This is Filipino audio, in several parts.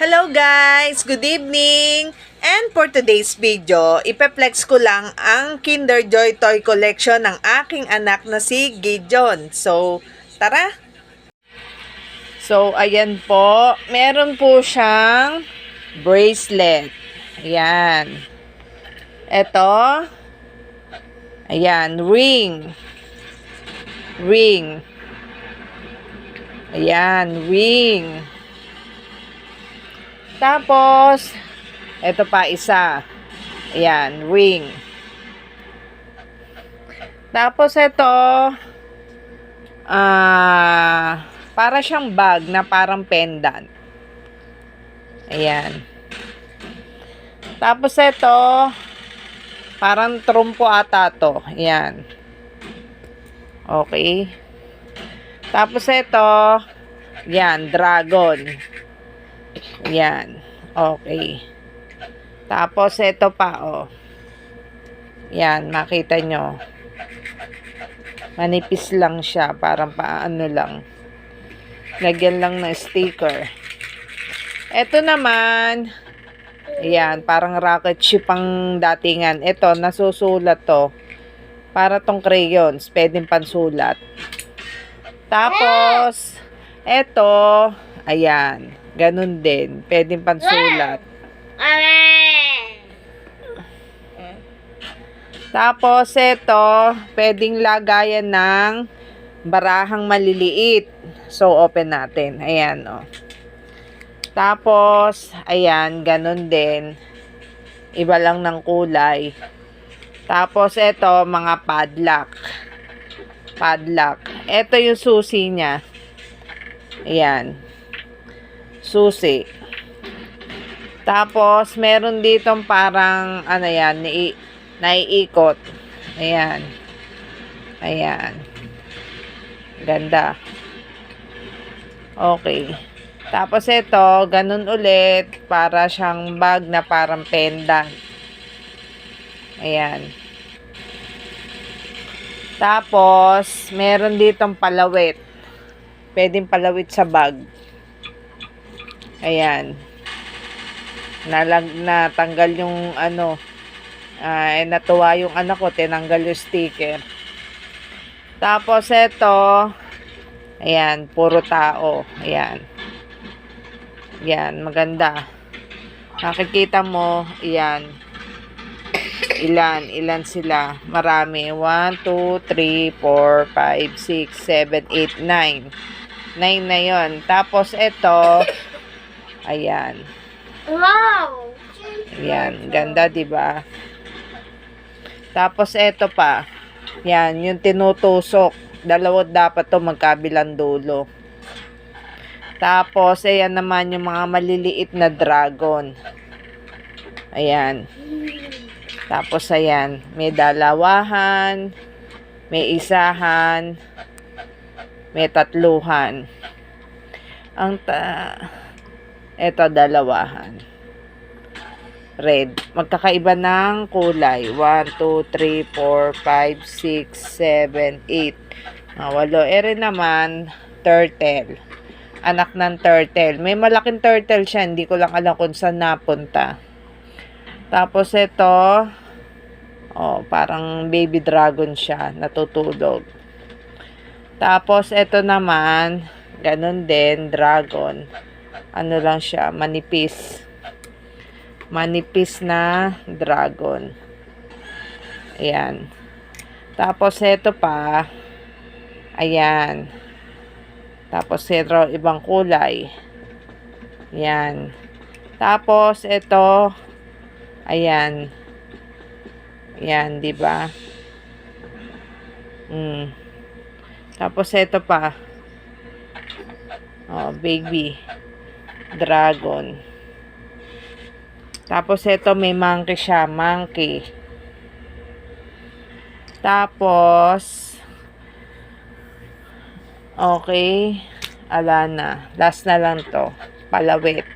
Hello guys! Good evening! And for today's video, ipeplex ko lang ang Kinder Joy Toy Collection ng aking anak na si Gideon. So, tara! So, ayan po. Meron po siyang bracelet. Ayan. Ito. Ayan. Ring. Ring. Ayan. Ring. Tapos, ito pa isa. Ayan, ring. Tapos ito, para siyang bag na parang pendant. Ayan. Tapos ito, parang trumpo ata to. Ayan. Okay. Tapos ito, ayan, dragon. Yan. Okay. Tapos, ito pa, oh. Yan, makita nyo. Manipis lang siya. Parang paano lang. Lagyan lang ng sticker. Ito naman, yan, parang rocket ship ang datingan. Ito, nasusulat to. Para tong crayons. Pwedeng pansulat. Tapos, ito, ayan. Ganun din. Pwedeng pansulat. Tapos, ito, pwedeng lagayan ng barahang maliliit. So, open natin. Ayan, o. Tapos, ayan, ganun din. Iba lang ng kulay. Tapos, ito, mga padlock. Padlock. Ito yung susi niya. Ayan. Susi. Tapos, meron ditong parang, ano yan, naiikot. Ayan. Ayan. Ganda. Okay. Tapos, ito, ganun ulit, para siyang bag na parang pendant. Ayan. Tapos, meron ditong palawit. Pwedeng palawit sa bag. Ayan. Natanggal yung ano. Natuwa yung anak ko. Tinanggal yung sticker. Tapos ito. Ayan. Puro tao. Ayan. Ayan. Maganda. Nakikita mo. Ayan. Ilan sila. Marami. 1, 2, 3, 4, 5, 6, 7, 8, 9. 9 na yun. Tapos ito. Ayan. Wow! Ayan, ganda 'di ba? Tapos ito pa. Yan, yung tinutusok. Dalawa dapat 'to magkabilang dulo. Tapos ayan naman yung mga maliliit na dragon. Ayan. Tapos ayan, may dalawahan, may isahan, may tatluhan. Ito, dalawahan. Red. Magkakaiba ng kulay. 1, 2, 3, 4, 5, 6, 7, 8. 8. Ere naman, turtle. Anak ng turtle. May malaking turtle siya. Hindi ko lang alam kung saan napunta. Tapos ito, parang baby dragon siya. Natutulog. Tapos ito naman, ganun din, dragon. Ano lang siya, manipis. Manipis na dragon. Ayan. Tapos, ito pa. Ayan. Tapos, ito, ibang kulay. Ayan. Tapos, ito. Ayan. Ayan, diba? Tapos, ito pa. Baby dragon. Tapos ito may monkey siya, monkey. Tapos okay, ala na. Last na lang to, palawit.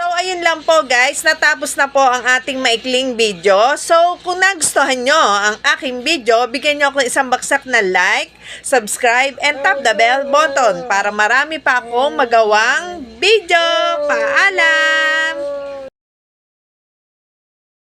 So ayun lang ayan po guys, natapos na po ang ating maikling video. So, kung nagustuhan nyo ang aking video, bigyan nyo ako isang baksak na like, subscribe, and tap the bell button para marami pa akong magawang video.